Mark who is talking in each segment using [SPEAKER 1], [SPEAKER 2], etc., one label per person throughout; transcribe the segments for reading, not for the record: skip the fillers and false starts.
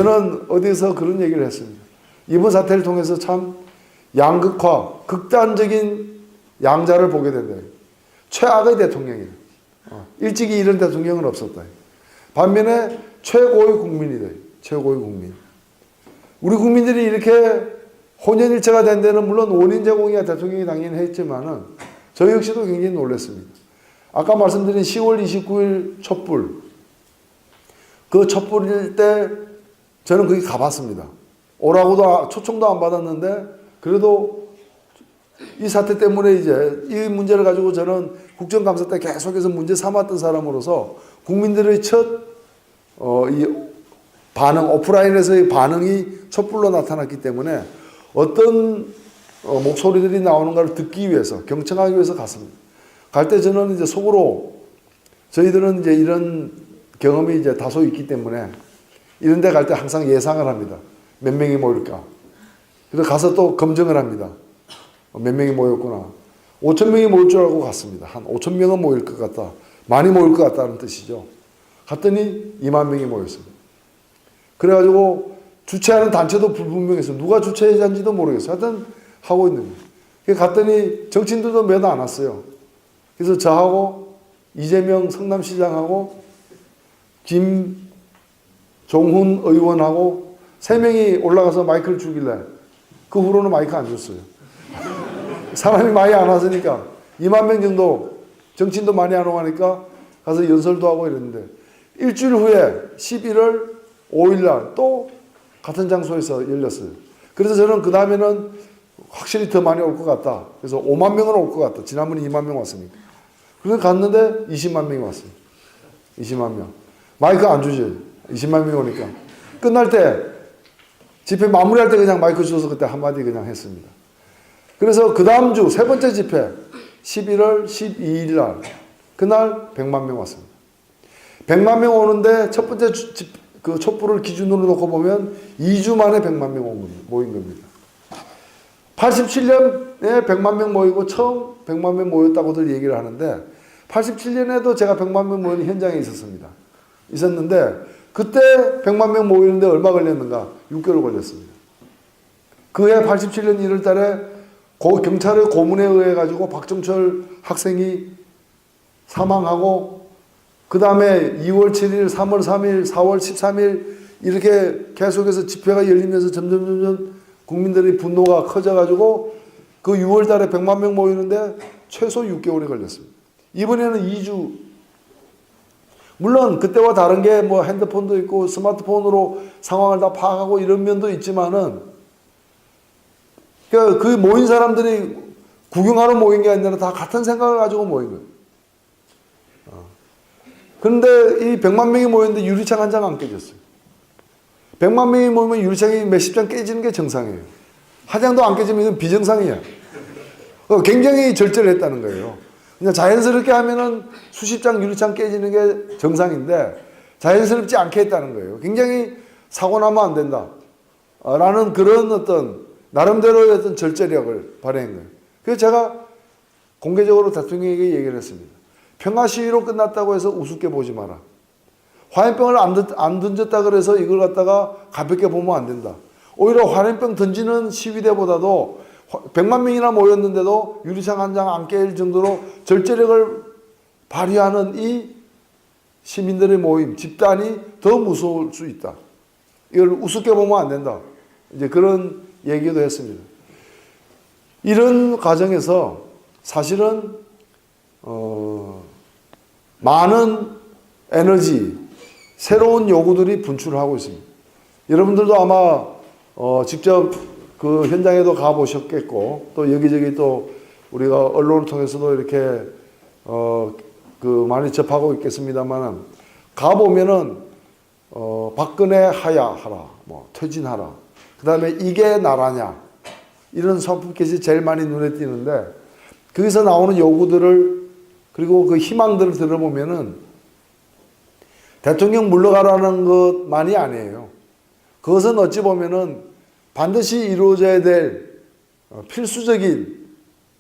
[SPEAKER 1] 저는 어디서 그런 얘기를 했습니다. 이번 사태를 통해서 참 양극화, 극단적인 양자를 보게 된다. 최악의 대통령이다. 일찍이 이런 대통령은 없었다. 반면에 최고의 국민이다. 최고의 국민. 우리 국민들이 이렇게 혼연일체가 된 데는 물론 원인 제공이야 대통령이 당연히 했지만은 저 역시도 굉장히 놀랐습니다. 아까 말씀드린 10월 29일 촛불. 그 촛불일 때 저는 거기 가봤습니다. 오라고도 초청도 안 받았는데 그래도 이 사태 때문에 이제 이 문제를 가지고 저는 국정감사 때 계속해서 문제 삼았던 사람으로서 국민들의 이 반응, 오프라인에서의 반응이 촛불로 나타났기 때문에 어떤 목소리들이 나오는가를 듣기 위해서, 경청하기 위해서 갔습니다. 갈 때 저는 이제 속으로 저희들은 이제 이런 경험이 이제 다소 있기 때문에 이런 데 갈 때 항상 예상을 합니다. 몇 명이 모일까. 그래서 가서 또 검증을 합니다. 몇 명이 모였구나. 5,000명이 모일 줄 알고 갔습니다. 한 5,000명은 모일 것 같다. 많이 모일 것 같다는 뜻이죠. 갔더니 2만 명이 모였습니다. 그래가지고 주최하는 단체도 불분명했어요. 누가 주최자인지도 모르겠어요. 하여튼 하고 있는 거예요. 갔더니 정치인들도 몇 안 왔어요. 그래서 저하고 이재명 성남시장하고 김종훈 의원하고 3명이 올라가서 마이크를 주길래 그 후로는 마이크 안 줬어요. 사람이 많이 안 왔으니까 2만 명 정도 정치인도 많이 안 오고 하니까 가서 연설도 하고 이랬는데 일주일 후에 11월 5일 날 또 같은 장소에서 열렸어요. 그래서 저는 그 다음에는 확실히 더 많이 올 것 같다. 그래서 5만 명은 올 것 같다. 지난번에 2만 명 왔으니까. 그래서 갔는데 20만 명이 왔어요. 20만 명. 마이크 안 주지. 20만 명이 오니까. 끝날 때 집회 마무리할 때 그냥 마이크 주셔서 그때 한마디 그냥 했습니다. 그래서 그 다음 주 세 번째 집회 11월 12일 날 그날 100만 명 왔습니다. 100만 명 오는데 첫 번째 그 촛불을 기준으로 놓고 보면 2주 만에 100만 명 모인 겁니다. 87년에 100만 명 모이고 처음 100만 명 모였다고들 얘기를 하는데 87년에도 제가 100만 명 모이는 현장에 있었는데 그때 100만 명 모이는데 얼마 걸렸는가? 6개월 걸렸습니다. 그해 87년 1월 달에 경찰의 고문에 의해 가지고 박정철 학생이 사망하고 그 다음에 2월 7일, 3월 3일, 4월 13일 이렇게 계속해서 집회가 열리면서 점점 국민들의 분노가 커져가지고 그 6월 달에 100만 명 모이는데 최소 6개월이 걸렸습니다. 이번에는 2주. 물론 그때와 다른 게 뭐 핸드폰도 있고 스마트폰으로 상황을 다 파악하고 이런 면도 있지만은 그 모인 사람들이 구경하러 모인 게 아니라 다 같은 생각을 가지고 모인 거예요. 그런데 이 100만 명이 모였는데 유리창 한 장 안 깨졌어요. 100만 명이 모이면 유리창이 몇십 장 깨지는 게 정상이에요. 한 장도 안 깨지면 이건 비정상이야. 굉장히 절제했다는 거예요. 그냥 자연스럽게 하면은 수십 장 유리창 깨지는 게 정상인데 자연스럽지 않게 했다는 거예요. 굉장히 사고 나면 안 된다. 라는 그런 어떤 나름대로의 어떤 절제력을 발휘한 거예요. 그래서 제가 공개적으로 대통령에게 얘기를 했습니다. 평화 시위로 끝났다고 해서 우습게 보지 마라. 화염병을 안 던졌다 그래서 이걸 갖다가 가볍게 보면 안 된다. 오히려 화염병 던지는 시위대보다도 100만 명이나 모였는데도 유리창 한 장 안 깨질 정도로 절제력을 발휘하는 이 시민들의 모임, 집단이 더 무서울 수 있다. 이걸 우습게 보면 안 된다. 이제 그런 얘기도 했습니다. 이런 과정에서 사실은 많은 에너지, 새로운 요구들이 분출하고 있습니다. 여러분들도 아마 직접 그 현장에도 가보셨겠고 또 여기저기 또 우리가 언론을 통해서도 이렇게 그 많이 접하고 있겠습니다만은 가보면은 박근혜 하야하라, 뭐 퇴진하라, 그 다음에 이게 나라냐 이런 선풍깃이 제일 많이 눈에 띄는데 거기서 나오는 요구들을 그리고 그 희망들을 들어보면은 대통령 물러가라는 것만이 아니에요. 그것은 어찌 보면은 반드시 이루어져야 될 필수적인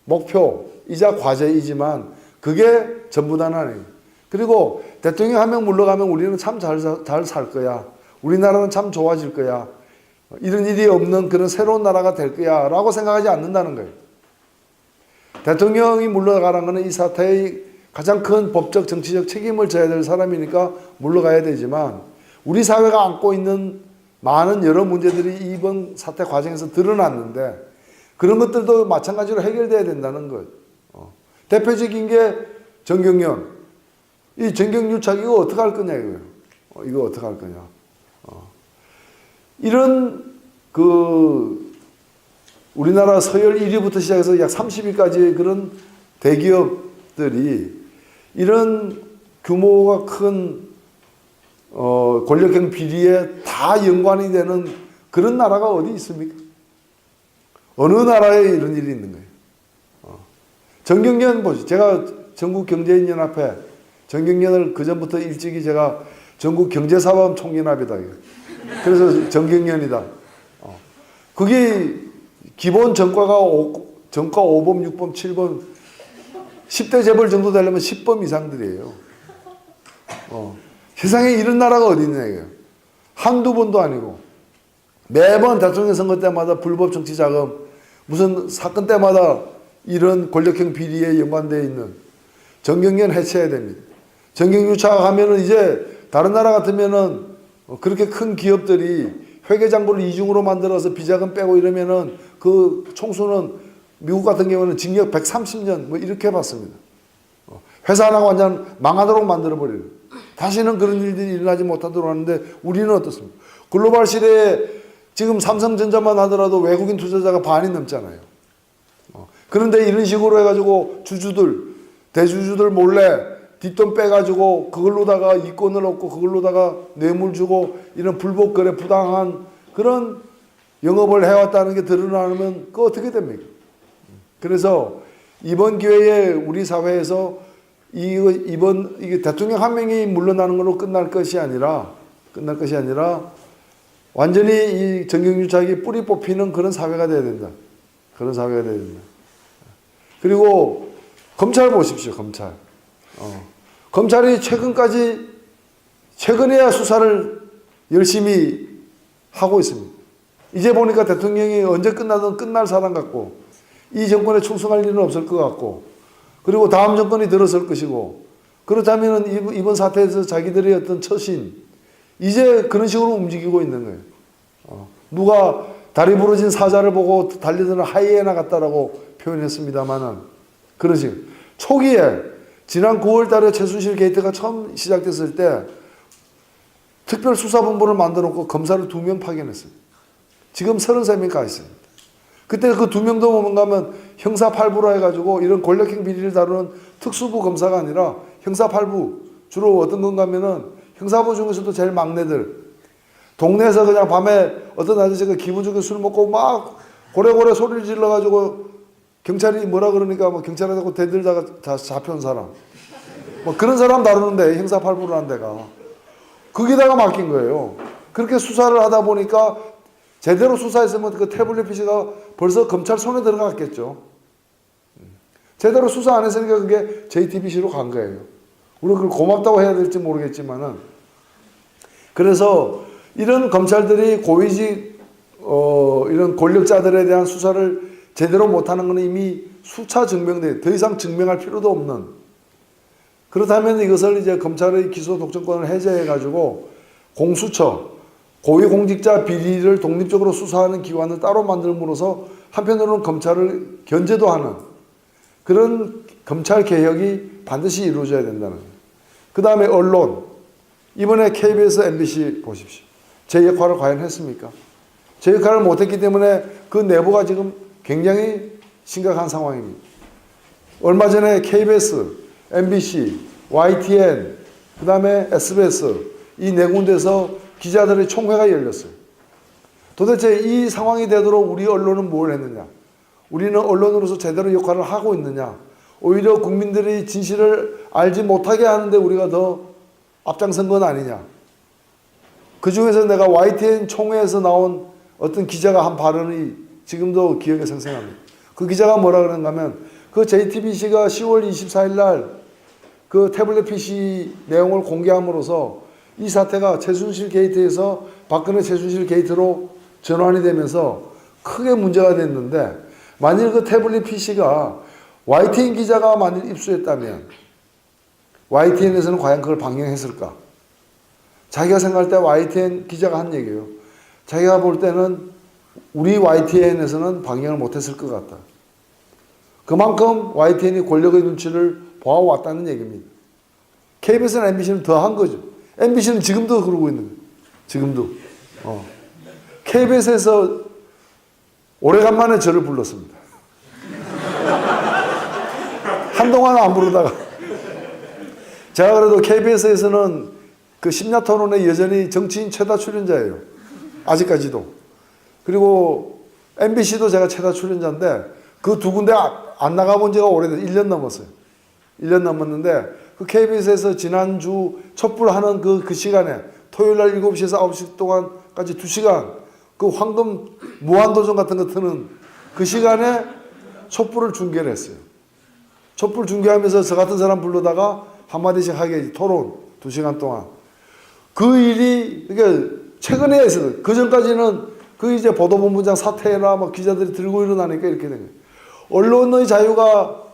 [SPEAKER 1] 목표이자 과제이지만 그게 전부 다는 아니에요. 그리고 대통령 한 명 물러가면 우리는 참 잘 살 거야. 우리나라는 참 좋아질 거야. 이런 일이 없는 그런 새로운 나라가 될 거야. 라고 생각하지 않는다는 거예요. 대통령이 물러가라는 것은 이 사태의 가장 큰 법적, 정치적 책임을 져야 될 사람이니까 물러가야 되지만 우리 사회가 안고 있는 많은 여러 문제들이 이번 사태 과정에서 드러났는데 그런 것들도 마찬가지로 해결돼야 된다는 것. 대표적인 게 정경련. 이 정경유착 이거 어떻게 할 거냐 이거예요. 이거 어떻게 할 거냐. 이런 우리나라 서열 1위부터 시작해서 약 30위까지의 그런 대기업들이 이런 규모가 큰 권력형 비리에 다 연관이 되는 그런 나라가 어디 있습니까? 어느 나라에 이런 일이 있는 거예요? 정경련 보시죠. 제가 전국경제인연합회 정경련을 그전부터 일찍이 제가 전국경제사범총연합이다. 그래서 정경련이다. 그게 기본 전과가 전과 5번, 6번, 7번 10대 재벌 정도 되려면 10번 이상들이에요. 세상에 이런 나라가 어디 있냐 이거예요. 한두 번도 아니고 매번 대통령 선거 때마다 불법 정치 자금 무슨 사건 때마다 이런 권력형 비리에 연관되어 있는 정경련 해체해야 됩니다. 정경유착하면은 이제 다른 나라 같으면은 그렇게 큰 기업들이 회계장부를 이중으로 만들어서 비자금 빼고 이러면은 그 총수는 미국 같은 경우는 징역 130년 뭐 이렇게 받습니다. 회사 하나가 완전 망하도록 만들어버려요. 다시는 그런 일들이 일어나지 못하도록 하는데 우리는 어떻습니까? 글로벌 시대에 지금 삼성전자만 하더라도 외국인 투자자가 반이 넘잖아요. 그런데 이런 식으로 해가지고 대주주들 몰래 뒷돈 빼가지고 그걸로다가 이권을 얻고 그걸로다가 뇌물 주고 이런 불법 거래 부당한 그런 영업을 해왔다는 게 드러나면 그거 어떻게 됩니까? 그래서 이번 기회에 우리 사회에서 이게 대통령 한 명이 물러나는 걸로 끝날 것이 아니라 완전히 이 정경유착이 뿌리 뽑히는 그런 사회가 돼야 된다. 그런 사회가 돼야 된다. 그리고 검찰 보십시오. 검찰이 최근에야 수사를 열심히 하고 있습니다. 이제 보니까 대통령이 언제 끝나든 끝날 사람 같고 이 정권에 충성할 일은 없을 것 같고 그리고 다음 정권이 들어설 것이고 그렇다면 이번 사태에서 자기들의 어떤 처신 이제 그런 식으로 움직이고 있는 거예요. 누가 다리 부러진 사자를 보고 달려드는 하이에나 같다라고 표현했습니다만은 그런 식으로 초기에 지난 9월 달에 최순실 게이트가 처음 시작됐을 때 특별수사본부를 만들어 놓고 검사를 2명 파견했어요. 지금 33명 가 있습니다. 그때 그 2명도 뭔가 하면 형사 8부라 해가지고 이런 권력형 비리를 다루는 특수부 검사가 아니라 형사 8부 주로 어떤 건가 하면은 형사부 중에서도 제일 막내들 동네에서 그냥 밤에 어떤 아저씨가 기분 좋게 술 먹고 막 고래고래 소리를 질러가지고 경찰이 뭐라 그러니까 뭐 경찰하고 대들다가 다 잡혀온 사람 뭐 그런 사람 다루는데 형사 8부라는 데가 거기다가 맡긴 거예요. 그렇게 수사를 하다 보니까 제대로 수사했으면 그 태블릿 PC가 벌써 검찰 손에 들어갔겠죠. 제대로 수사 안 했으니까 그게 JTBC로 간 거예요. 우리가 그걸 고맙다고 해야 될지 모르겠지만은 그래서 이런 검찰들이 고위직 이런 권력자들에 대한 수사를 제대로 못하는 것은 이미 수차 증명돼 더 이상 증명할 필요도 없는 그렇다면 이것을 이제 검찰의 기소 독점권을 해제해가지고 공수처 고위공직자 비리를 독립적으로 수사하는 기관을 따로 만들므로써 한편으로는 검찰을 견제도 하는 그런 검찰 개혁이 반드시 이루어져야 된다는 거예요. 그 다음에 언론 이번에 KBS, MBC 보십시오. 제 역할을 과연 했습니까? 제 역할을 못했기 때문에 그 내부가 지금 굉장히 심각한 상황입니다. 얼마 전에 KBS, MBC, YTN, 그 다음에 SBS 이 네 군데서 기자들의 총회가 열렸어요. 도대체 이 상황이 되도록 우리 언론은 뭘 했느냐? 우리는 언론으로서 제대로 역할을 하고 있느냐? 오히려 국민들이 진실을 알지 못하게 하는데 우리가 더 앞장선 건 아니냐? 그 중에서 내가 YTN 총회에서 나온 어떤 기자가 한 발언이 지금도 기억에 생생합니다. 그 기자가 뭐라 그러는가 하면 그 JTBC가 10월 24일 날 그 태블릿 PC 내용을 공개함으로써 이 사태가 최순실 게이트에서 박근혜 최순실 게이트로 전환이 되면서 크게 문제가 됐는데, 만일 그 태블릿 PC가 YTN 기자가 만일 입수했다면 YTN에서는 과연 그걸 방영했을까? 자기가 생각할 때 YTN 기자가 한 얘기예요. 자기가 볼 때는 우리 YTN에서는 방영을 못했을 것 같다. 그만큼 YTN이 권력의 눈치를 보아왔다는 얘기입니다. KBS나 MBC는 더 한 거죠. MBC는 지금도 그러고 있는 거예요. 지금도. KBS에서 오래간만에 저를 불렀습니다. 한동안 안 부르다가. 제가 그래도 KBS에서는 그 심야 토론에 여전히 정치인 최다 출연자예요. 아직까지도. 그리고 MBC도 제가 최다 출연자인데 그 두 군데 안 나가본 지가 오래돼서 1년 넘었어요. 1년 넘었는데 그 KBS에서 지난주 촛불 하는 그 시간에 토요일 날 7시에서 9시 동안까지 2시간 그 황금 무한도전 같은 거 트는 그 시간에 촛불을 중계를 했어요. 촛불 중계하면서 저 같은 사람 불러다가 한마디씩 하게 토론 2시간 동안. 그 일이 그러니까 최근에 있어요. 그 전까지는 그 이제 보도본부장 사퇴나 막 기자들이 들고 일어나니까 이렇게 된 거예요. 언론의 자유가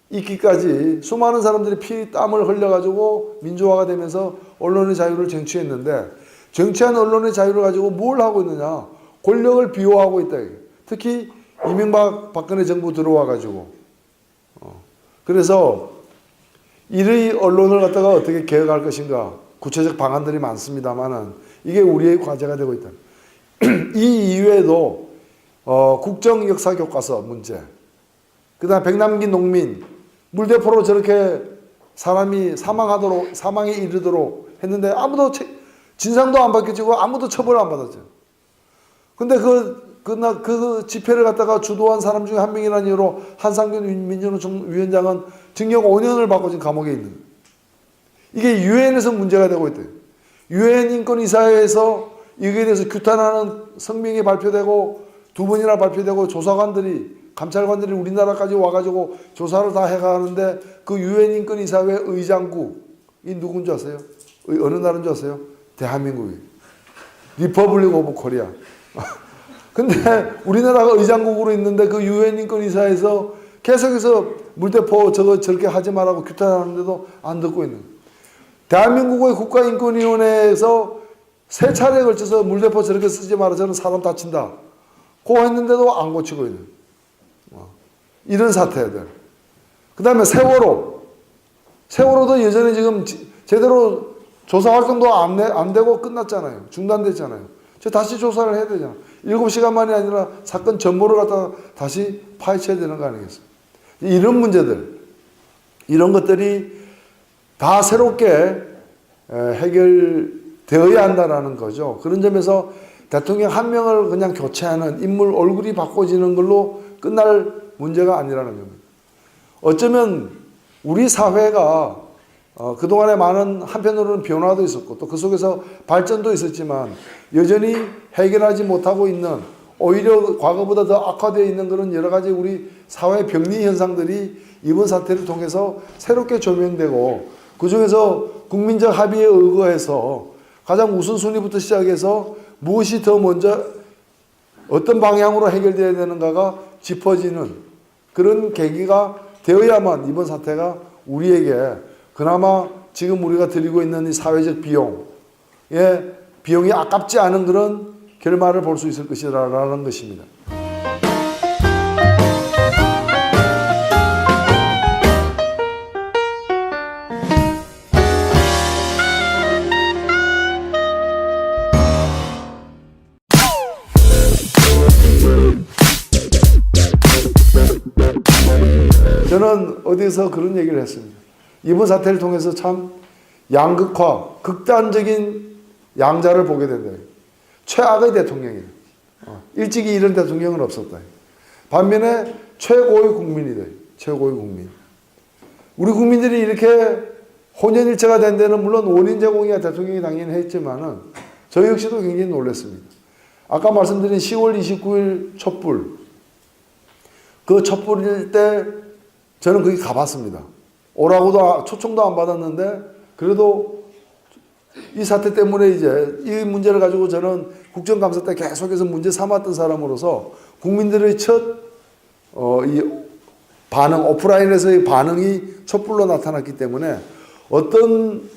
[SPEAKER 1] 있기까지 수많은 사람들이 피 땀을 흘려가지고 민주화가 되면서 언론의 자유를 쟁취했는데, 쟁취한 언론의 자유를 가지고 뭘 하고 있느냐? 권력을 비호하고 있다. 특히 이명박 박근혜 정부 들어와가지고. 그래서 이의 언론을 갖다가 어떻게 개혁할 것인가 구체적 방안들이 많습니다만은 이게 우리의 과제가 되고 있다. 이 이외에도 국정 역사 교과서 문제, 그다음 백남기 농민 물대포로 저렇게 사람이 사망에 이르도록 했는데 아무도 진상도 안 밝혀지고 아무도 처벌을 안 받았죠. 근데 그 집회를 갖다가 주도한 사람 중에 한 명이라는 이유로 한상균 민주노총 위원장은 징역 5년을 받고 지금 감옥에 있는 거예요. 이게 유엔에서 문제가 되고 있대요. 유엔 인권이사회에서 이거에 대해서 규탄하는 성명이 발표되고 2번이나 발표되고 조사관들이 감찰관들이 우리나라까지 와가지고 조사를 다 해가는데 그 유엔 인권이사회 의장국이 누군지 아세요? 어느 나라인 줄 아세요? 대한민국이. 리퍼블릭 오브 코리아. 근데 우리나라가 의장국으로 있는데 그 유엔 인권이사에서 계속해서 물대포 저렇게 하지 말라고 규탄하는데도 안 듣고 있는 거예요. 대한민국의 국가인권위원회에서 3차례에 걸쳐서 물대포 저렇게 쓰지 마라, 저는 사람 다친다 고 했는데도 안 고치고 있는 이런 사태들. 그 다음에 세월호도 여전히 지금 제대로 조사 활동도 안 되고 끝났잖아요. 중단됐잖아요. 다시 조사를 해야 되잖아요. 7시간만이 아니라 사건 전모를 갖다가 다시 파헤쳐야 되는 거 아니겠어요? 이런 문제들, 이런 것들이 다 새롭게 해결되어야 한다는 거죠. 그런 점에서 대통령 한 명을 그냥 교체하는 인물 얼굴이 바꿔지는 걸로 끝날 문제가 아니라는 겁니다. 어쩌면 우리 사회가 그동안에 많은 한편으로는 변화도 있었고 또 그 속에서 발전도 있었지만 여전히 해결하지 못하고 있는, 오히려 과거보다 더 악화되어 있는 그런 여러 가지 우리 사회 병리 현상들이 이번 사태를 통해서 새롭게 조명되고, 그 중에서 국민적 합의에 의거해서 가장 우선순위부터 시작해서 무엇이 더 먼저 어떤 방향으로 해결되어야 되는가가 짚어지는 그런 계기가 되어야만 이번 사태가 우리에게 그나마 지금 우리가 드리고 있는 이 사회적 비용이 아깝지 않은 그런 결말을 볼 수 있을 것이라는 것입니다. 저는 어디서 그런 얘기를 했습니다. 이번 사태를 통해서 참 양극화, 극단적인 양자를 보게 된다. 최악의 대통령이다. 일찍이 이런 대통령은 없었다. 반면에 최고의 국민이다. 최고의 국민. 우리 국민들이 이렇게 혼연일체가 된 데는 물론 원인 제공이야 대통령이 당연히 했지만은 저 역시도 굉장히 놀랐습니다. 아까 말씀드린 10월 29일 촛불. 그 촛불일 때 저는 거기 가봤습니다. 오라고도 초청도 안 받았는데 그래도 이 사태 때문에 이제 이 문제를 가지고 저는 국정감사 때 계속해서 문제 삼았던 사람으로서 국민들의 이 반응, 오프라인에서의 반응이 촛불로 나타났기 때문에 어떤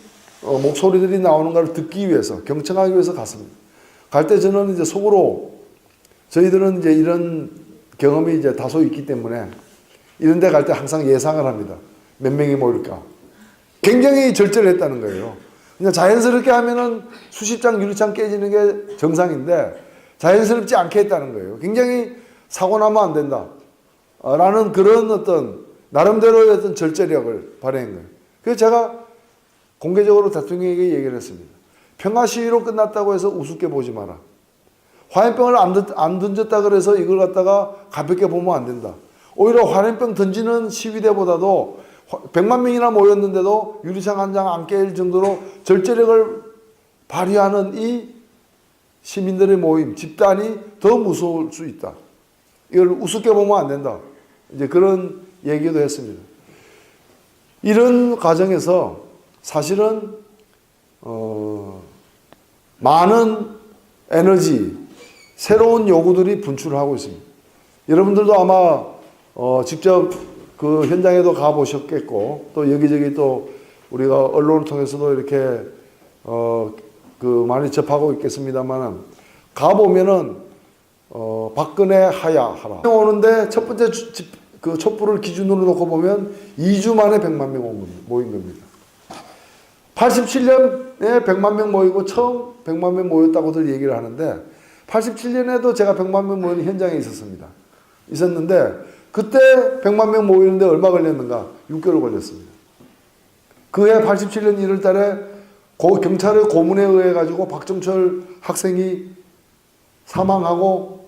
[SPEAKER 1] 목소리들이 나오는가를 듣기 위해서, 경청하기 위해서 갔습니다. 갈 때 저는 이제 속으로 저희들은 이제 이런 경험이 이제 다소 있기 때문에 이런 데 갈 때 항상 예상을 합니다. 몇 명이 모일까. 굉장히 절제했다는 거예요. 그냥 자연스럽게 하면은 수십 장 유리창 깨지는 게 정상인데 자연스럽지 않게 했다는 거예요. 굉장히 사고 나면 안 된다. 라는 그런 어떤 나름대로의 어떤 절제력을 발휘한 거예요. 그래서 제가 공개적으로 대통령에게 얘기를 했습니다. 평화 시위로 끝났다고 해서 우습게 보지 마라. 화염병을 안 던졌다 그래서 이걸 갖다가 가볍게 보면 안 된다. 오히려 화염병 던지는 시위대보다도 100만 명이나 모였는데도 유리창 한 장 안 깨질 정도로 절제력을 발휘하는 이 시민들의 모임, 집단이 더 무서울 수 있다. 이걸 우습게 보면 안 된다. 이제 그런 얘기도 했습니다. 이런 과정에서 사실은 많은 에너지, 새로운 요구들이 분출하고 있습니다. 여러분들도 아마 직접 그 현장에도 가보셨겠고 또 여기저기 또 우리가 언론을 통해서도 이렇게 많이 접하고 있겠습니다만 가보면은 박근혜 하야하라 오는데 첫 번째 그 촛불을 기준으로 놓고 보면 2주 만에 100만 명 모인 겁니다. 87년에 100만 명 모이고 처음 100만 명 모였다고들 얘기를 하는데 87년에도 제가 100만 명 모이는 현장에 있었는데 그때 100만 명 모이는데 얼마 걸렸는가? 6개월 걸렸습니다. 그해 87년 1월 달에 경찰의 고문에 의해 가지고 박정철 학생이 사망하고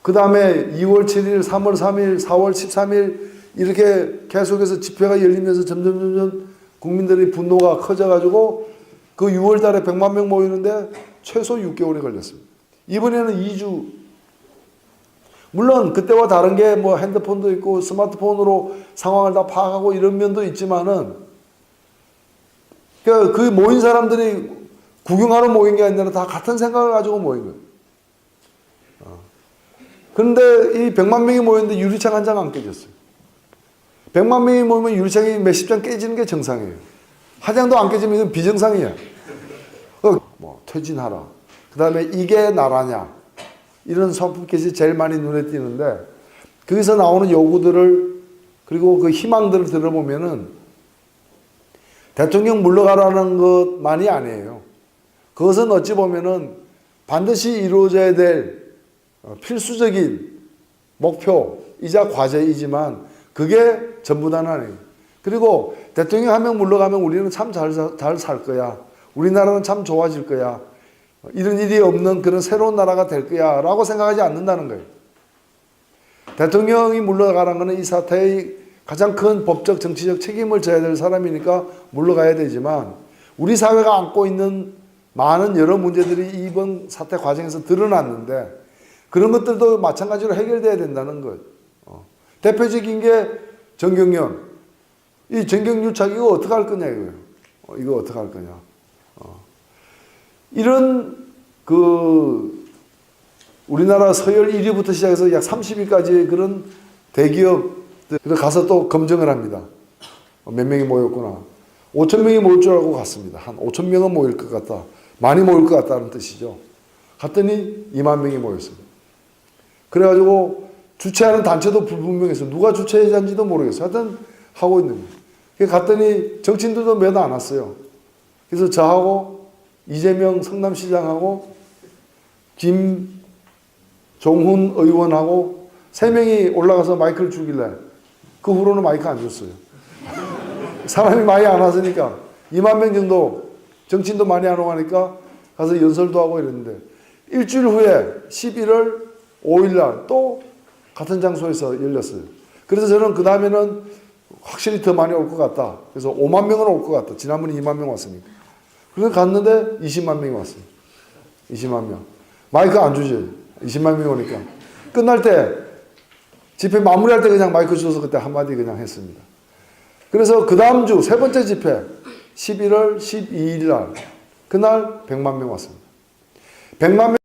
[SPEAKER 1] 그 다음에 2월 7일, 3월 3일, 4월 13일 이렇게 계속해서 집회가 열리면서 점점 국민들의 분노가 커져가지고 그 6월 달에 100만 명 모이는데 최소 6개월이 걸렸습니다. 이번에는 2주. 물론 그때와 다른 게 뭐 핸드폰도 있고 스마트폰으로 상황을 다 파악하고 이런 면도 있지만은 그 모인 사람들이 구경하러 모인 게 아니라 다 같은 생각을 가지고 모인 거예요. 그런데 이 100만 명이 모였는데 유리창 한 장 안 깨졌어요. 100만 명이 모이면 유리창이 몇십 장 깨지는 게 정상이에요. 한 장도 안 깨지면 이건 비정상이야. 퇴진하라. 그 다음에 이게 나라냐. 이런 선풍깃이 제일 많이 눈에 띄는데 거기서 나오는 요구들을 그리고 그 희망들을 들어보면은 대통령 물러가라는 것만이 아니에요. 그것은 어찌 보면은 반드시 이루어져야 될 필수적인 목표이자 과제이지만 그게 전부다는 아니에요. 그리고 대통령 한 명 물러가면 우리는 참 잘 살 거야. 우리나라는 참 좋아질 거야. 이런 일이 없는 그런 새로운 나라가 될 거야 라고 생각하지 않는다는 거예요. 대통령이 물러가라는 것은 이 사태의 가장 큰 법적 정치적 책임을 져야 될 사람이니까 물러가야 되지만 우리 사회가 안고 있는 많은 여러 문제들이 이번 사태 과정에서 드러났는데 그런 것들도 마찬가지로 해결돼야 된다는 것. 대표적인 게 정경련. 이 정경유착 이거 어떻게 할 거냐 이거예요. 이거 어떻게 할 거냐. 이런 우리나라 서열 1위부터 시작해서 약 30위까지의 그런 대기업들 가서 또 검증을 합니다. 몇 명이 모였구나. 5천 명이 모일 줄 알고 갔습니다. 한 5천 명은 모일 것 같다. 많이 모일 것 같다는 뜻이죠. 갔더니 2만 명이 모였습니다. 그래가지고 주최하는 단체도 불분명했어요. 누가 주최자인지도 모르겠어요. 하여튼 하고 있는 거예요. 갔더니 정치인들도 몇 안 왔어요. 그래서 저하고 이재명 성남시장하고 김종훈 의원하고 3명이 올라가서 마이크를 주길래 그 후로는 마이크 안 줬어요. 사람이 많이 안 왔으니까 2만 명 정도 정치인도 많이 안 오고 하니까 가서 연설도 하고 이랬는데 일주일 후에 11월 5일 날 또 같은 장소에서 열렸어요. 그래서 저는 그 다음에는 확실히 더 많이 올 것 같다. 그래서 5만 명은 올 것 같다. 지난번에 2만 명 왔으니까. 그래서 갔는데 20만 명이 왔어요. 20만 명. 마이크 안 주지. 20만 명이 오니까. 끝날 때 집회 마무리할 때 그냥 마이크 주셔서 그때 한마디 그냥 했습니다. 그래서 그 다음 주 세 번째 집회 11월 12일 날 그날 100만 명 왔습니다. 100만 명